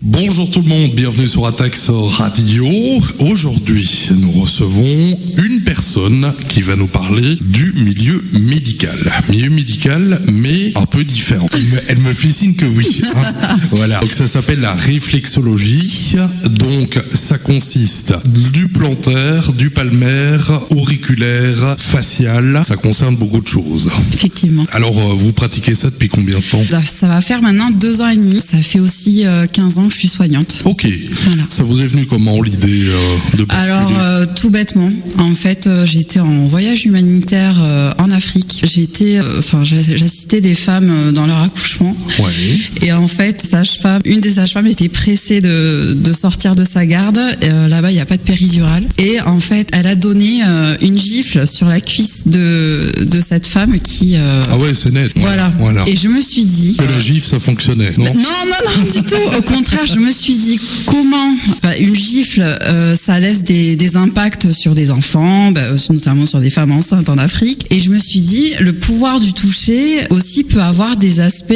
Bonjour tout le monde, bienvenue sur Atax Radio. Aujourd'hui, nous recevons une personne qui va nous parler du milieu médical. Milieu médical, mais un peu différent. Elle me fait signe que oui. Voilà. Donc ça s'appelle la réflexologie. Donc ça consiste du plantaire, du palmaire, auriculaire, facial. Ça concerne beaucoup de choses. Effectivement. Alors vous pratiquez ça depuis combien de temps ? Ça va faire maintenant 2 ans et demi. Ça fait aussi 15 ans que je suis soignante. Ok. Voilà. Ça vous est venu comment l'idée de basculer ? Alors tout bêtement, en fait, j'étais en voyage humanitaire en Afrique. J'assistais des femmes dans leur accouchement. Ouais. Et en fait, une des sages-femmes était pressée de sortir de sa garde. Là-bas, il n'y a pas de péridurale. Et en fait, elle a donné une gifle sur la cuisse de cette femme qui. Ah ouais, c'est net. Voilà. Et je me suis dit. Que la gifle, ça fonctionnait, non ? Non, du tout. Au contraire, je me suis dit comment une gifle, ça laisse des impacts sur des enfants, notamment sur des femmes enceintes en Afrique. Et je me suis dit, le pouvoir du toucher aussi peut avoir des aspects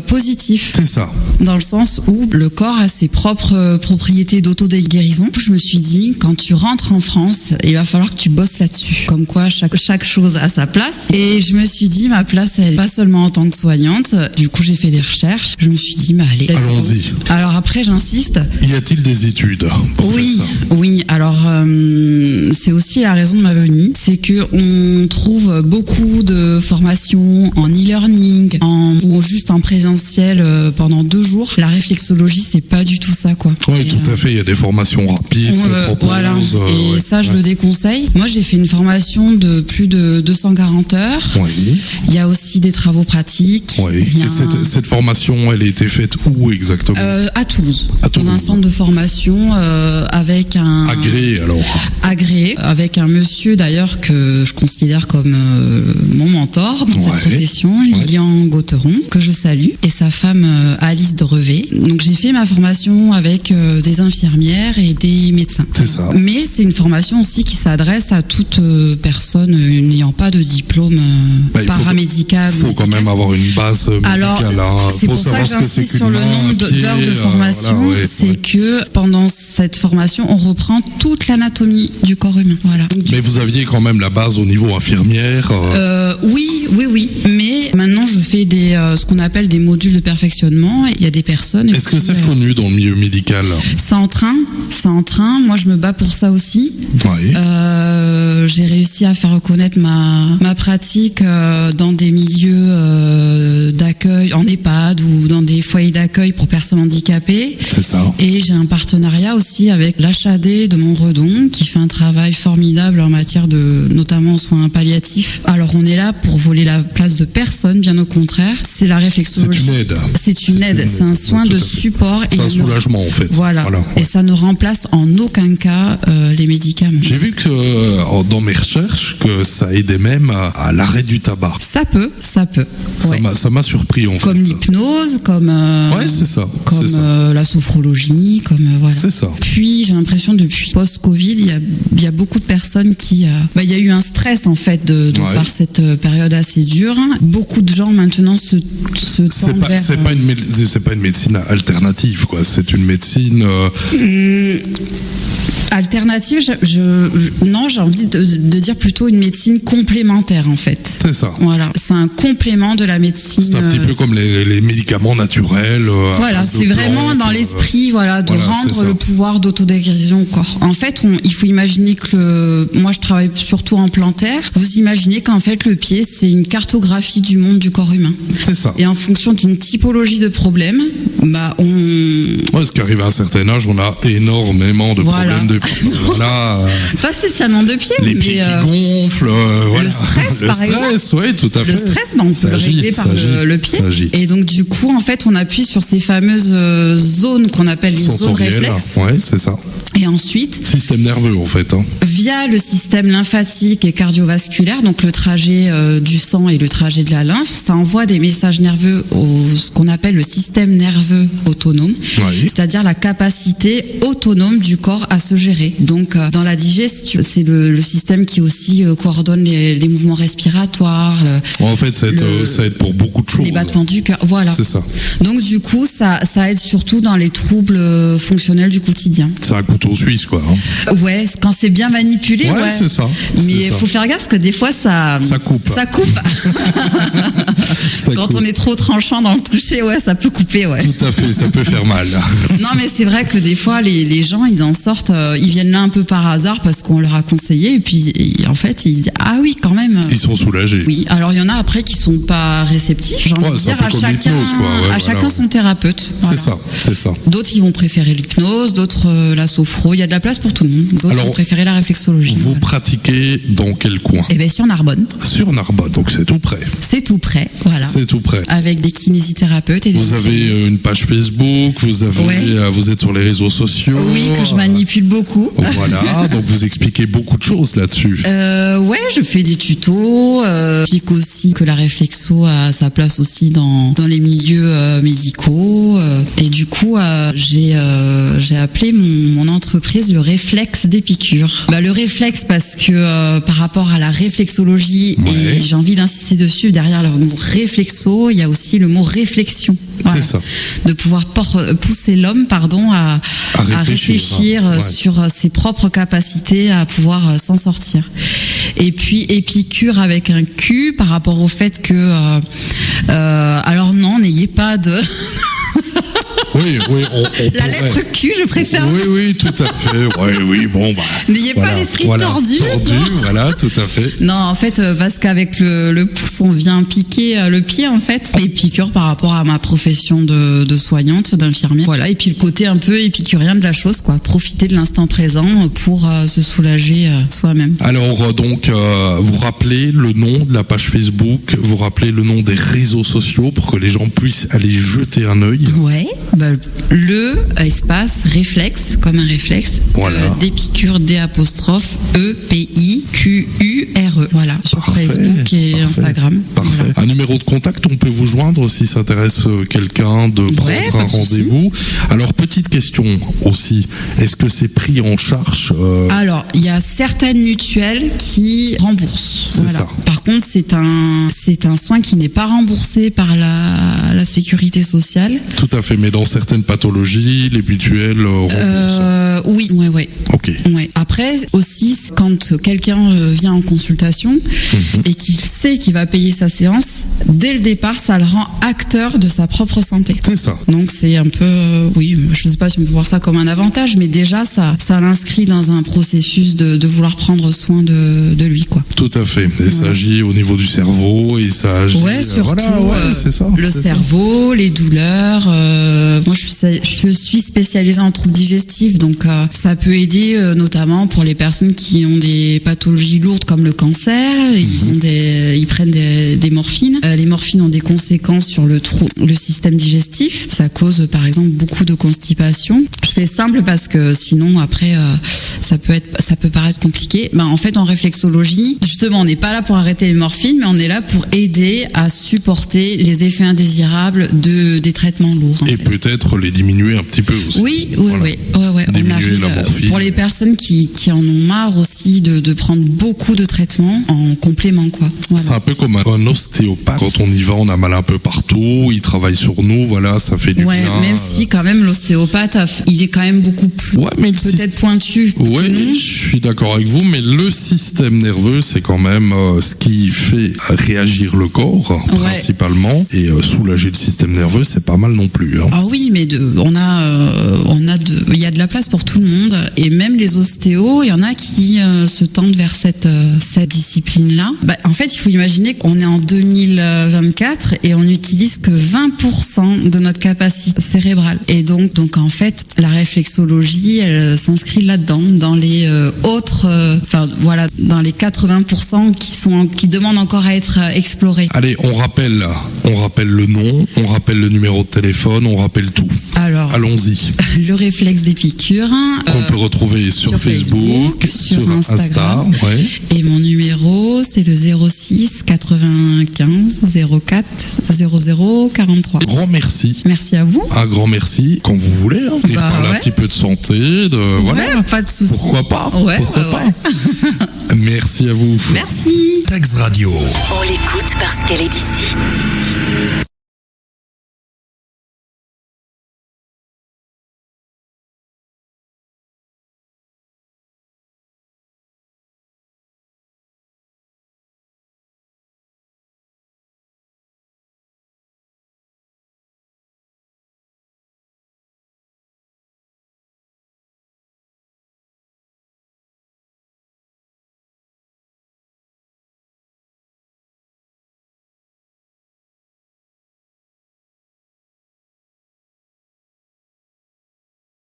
positifs. C'est ça. Dans le sens où le corps a ses propres propriétés d'auto-guérison. Je me suis dit, quand tu rentres en France, il va falloir que tu bosses là-dessus. Comme quoi, chaque chose a sa place. Et je me suis dit, ma place, elle n'est pas seulement en tant que soignante. Du coup, j'ai fait des recherches. Je me suis dit, allez, allons-y. Alors après, j'insiste. Y a-t-il des études pour faire ça ? Oui. Alors, c'est aussi la raison de ma venue. C'est que on trouve beaucoup de formations en e-learning, ou juste en présentiel pendant 2 jours. La réflexologie, c'est pas du tout ça, quoi. Oui, tout à fait. Il y a des formations rapides qu'on propose. Voilà. Et ça, je le déconseille. Moi, j'ai fait une formation de plus de 240 heures. Oui. Il y a aussi des travaux pratiques. Oui. Et cette formation, elle a été faite où exactement ? À Toulouse. Dans un centre de formation avec un... Agréé, alors ? Agréé, avec un monsieur d'ailleurs que je considère comme mon mentor dans cette profession, Lilian Gauteron, que je salue, et sa femme Alice de Revé. Donc j'ai fait ma formation avec des infirmières et des médecins. C'est ça. Mais c'est une formation aussi qui s'adresse à toute personne n'ayant pas de diplôme paramédical. Il faut quand même avoir une base médicale. Alors, c'est pour ça que j'insiste sur le nombre d'heures de formation. C'est que pendant cette formation, on reprend toute l'anatomie du corps humain. Voilà. Mais vous aviez quand même la base au niveau infirmière. Oui. Mais maintenant, je fais ce qu'on appelle des modules de perfectionnement. Il y a des personnes. Est-ce que c'est reconnu dans le milieu médical ? C'est en train. Moi, je me bats pour ça aussi. Oui. J'ai réussi à faire reconnaître ma pratique dans des milieux d'accueil, en EHPAD ou dans des foyers d'accueil pour personnes handicapées. C'est ça. Et j'ai un partenariat aussi avec l'HAD de Montredon qui fait un travail formidable en matière de notamment soins palliatifs. Alors on est là pour voler la place de personne, bien au contraire. C'est la réflexologie. C'est une aide. C'est un soin de support. C'est un soulagement en fait. Voilà. Et ça ne remplace en aucun cas les médicaments. J'ai vu que dans mes recherches que ça aidait même à l'arrêt du tabac. Ça peut. Ça m'a surpris en fait. Comme l'hypnose, comme c'est ça. Comme la sophrologie, voilà. C'est ça. Puis j'ai l'impression depuis post-Covid, il y a beaucoup de personnes qui il y a eu un stress en fait par cette période assez dure. Beaucoup de gens maintenant se tendent vers. C'est pas une médecine alternative quoi. C'est une médecine. Alternative, j'ai envie de dire plutôt une médecine complémentaire en fait. C'est ça. Voilà, c'est un complément de la médine. C'est un petit peu comme les médicaments naturels. Voilà, c'est vraiment dans l'esprit, de rendre le pouvoir d'autodéguérison au corps. En fait, il faut imaginer que moi je travaille surtout en plantaire. Vous imaginez qu'en fait le pied c'est une cartographie du monde du corps humain. C'est ça. Et en fonction d'une typologie de problèmes, ce qui arrive à un certain âge, on a énormément de problèmes de pieds. Pas spécialement de pieds. Les pieds qui gonflent. Le stress, par exemple. Oui, tout à fait. Le stress, on peut le régler par le pied. Et donc, du coup, en fait, on appuie sur ces fameuses zones qu'on appelle les zones réflexes. Oui, c'est ça. Et ensuite. Système nerveux, en fait. via le système lymphatique et cardiovasculaire, donc le trajet du sang et le trajet de la lymphe, ça envoie des messages nerveux ce qu'on appelle le système nerveux autonome, c'est-à-dire la capacité autonome du corps à se gérer. Donc dans la digestion, c'est le système qui aussi coordonne les mouvements respiratoires. En fait, ça aide pour beaucoup de choses. Les battements du cœur, voilà. C'est ça. Donc du coup, ça aide surtout dans les troubles fonctionnels du quotidien. C'est un couteau suisse, quoi. Ouais, quand c'est bien manipulé, ouais. C'est ça. Mais il faut faire gaffe parce que des fois, ça coupe. Ça coupe. Quand on est trop tranchant dans le toucher, ouais, ça peut couper, ouais. Tout à fait, ça peut faire mal. Non, mais c'est vrai que des fois, les gens, ils en sortent, ils viennent là un peu par hasard parce qu'on leur a conseillé, et puis en fait, ils se disent, ah oui, quand même. Ils sont soulagés. Oui, alors il y en a après qui sont pas réceptifs, j'ai envie de dire, à chacun son thérapeute. Voilà. C'est ça. D'autres, ils vont préférer l'hypnose, d'autres la sophro, il y a de la place pour tout le monde. D'autres vont préférer la réflexologie. Vous pratiquez dans quel coin? Eh bien, sur Narbonne. Sur Narbonne, donc c'est tout près. C'est tout près, voilà. C'est tout près. Avec des kinésithérapeutes et des Vous avez une page Facebook, vous êtes sur les réseaux sociaux. Oui, que je manipule beaucoup. Voilà, donc vous expliquez beaucoup de choses là-dessus. Ouais, je fais des tutos, j'explique aussi que la réflexo a sa place aussi dans les milieux médicaux. Et du coup, j'ai appelé mon entreprise le réflexe des piqûres. Le réflexe parce que par rapport à la réflexologie, et j'ai envie d'insister dessus, derrière le mot réflexo, il y a aussi le mot réflexion. Voilà. C'est ça. De pouvoir pousser l'homme, à réfléchir sur ses propres capacités à pouvoir s'en sortir. Et puis épicure avec un Q par rapport au fait que alors non, n'ayez pas de Oui, la lettre Q, je préfère. Oui, tout à fait. Oui, bon, n'ayez pas l'esprit tordu. Voilà, tout à fait. Non, en fait, parce qu'avec le pouce, on vient piquer le pied, en fait. Et piqûre par rapport à ma profession de soignante, d'infirmière. Voilà, et puis le côté un peu épicurien de la chose, quoi. Profiter de l'instant présent pour se soulager soi-même. Alors, donc, vous rappelez le nom de la page Facebook, vous rappelez le nom des réseaux sociaux pour que les gens puissent aller jeter un œil. Ouais. Le espace réflexe, comme un réflexe, des piqûres, D''EPIQURE, voilà, sur Facebook et Instagram. Parfait. Voilà. Un numéro de contact, on peut vous joindre si s'intéresse quelqu'un de prendre un rendez-vous. Alors, petite question aussi, est-ce que c'est pris en charge Alors, il y a certaines mutuelles qui remboursent. C'est ça. Par contre, c'est un soin qui n'est pas remboursé par la sécurité sociale. Tout à fait, mais dans certaines pathologies, les mutuelles remboursent. Oui. Ok. Ouais. Après, aussi, quand quelqu'un vient en consultation et qu'il sait qu'il va payer sa séance, dès le départ, ça le rend acteur de sa propre santé. C'est ça. Donc c'est un peu, je ne sais pas si on peut voir ça comme un avantage, mais déjà ça l'inscrit dans un processus de vouloir prendre soin de lui, quoi. Tout à fait. Et ça agit au niveau du cerveau et ça agit. Ouais, surtout c'est ça. Le cerveau, les douleurs. Moi, je suis spécialisée en troubles digestifs, donc ça peut aider notamment pour les personnes qui ont des pathologies lourdes comme le cancer. Ils prennent des morphines. Les morphines ont des conséquences sur le système digestif. Ça cause par exemple beaucoup de constipation. Je fais simple parce que sinon après ça peut paraître compliqué. En fait, en réflexologie, justement, on n'est pas là pour arrêter les morphines, mais on est là pour aider à supporter les effets indésirables des traitements lourds. Et peut-être les diminuer un petit peu aussi. Oui. Diminuer la morphine. Pour les personnes qui en ont marre aussi de prendre beaucoup de traitements en complément, quoi. Voilà. C'est un peu comme un ostéopathe. Quand on y va, on a mal un peu partout. Il travaille sur nous, ça fait du bien. Même si quand même l'ostéopathe, il est quand même beaucoup plus peut-être pointu. Oui, je suis d'accord avec vous, mais le système nerveux, c'est quand même ce qui fait réagir le corps principalement, et soulager le système nerveux, c'est pas mal non plus. Ah oui, mais il y a de la place pour tout le monde, et même les ostéos, il y en a qui se tendent vers cette discipline-là. En fait, il faut imaginer qu'on est en 2024 et on n'utilise que 20% de notre capacité cérébrale. Et donc en fait, la réflexologie, elle s'inscrit là-dedans, dans les dans les 80% qui demandent encore à être explorés. Allez, on rappelle le nom, on rappelle le numéro de téléphone, on rappelle tout. Alors, allons-y. Le réflexe des piqûres. Qu'on peut retrouver et sur Facebook, sur Insta, Instagram. ouais. Et mon numéro, c'est le 06 95 04 00 43. Grand merci. Merci à vous. Un grand merci. Quand vous voulez, hein, venir parler un ouais. petit peu de santé, voilà. Ouais, pas de soucis. Pourquoi pas? Ouais, Pourquoi ouais, pas? ouais. Merci à vous. Merci. Tax Radio. On l'écoute parce qu'elle est d'ici.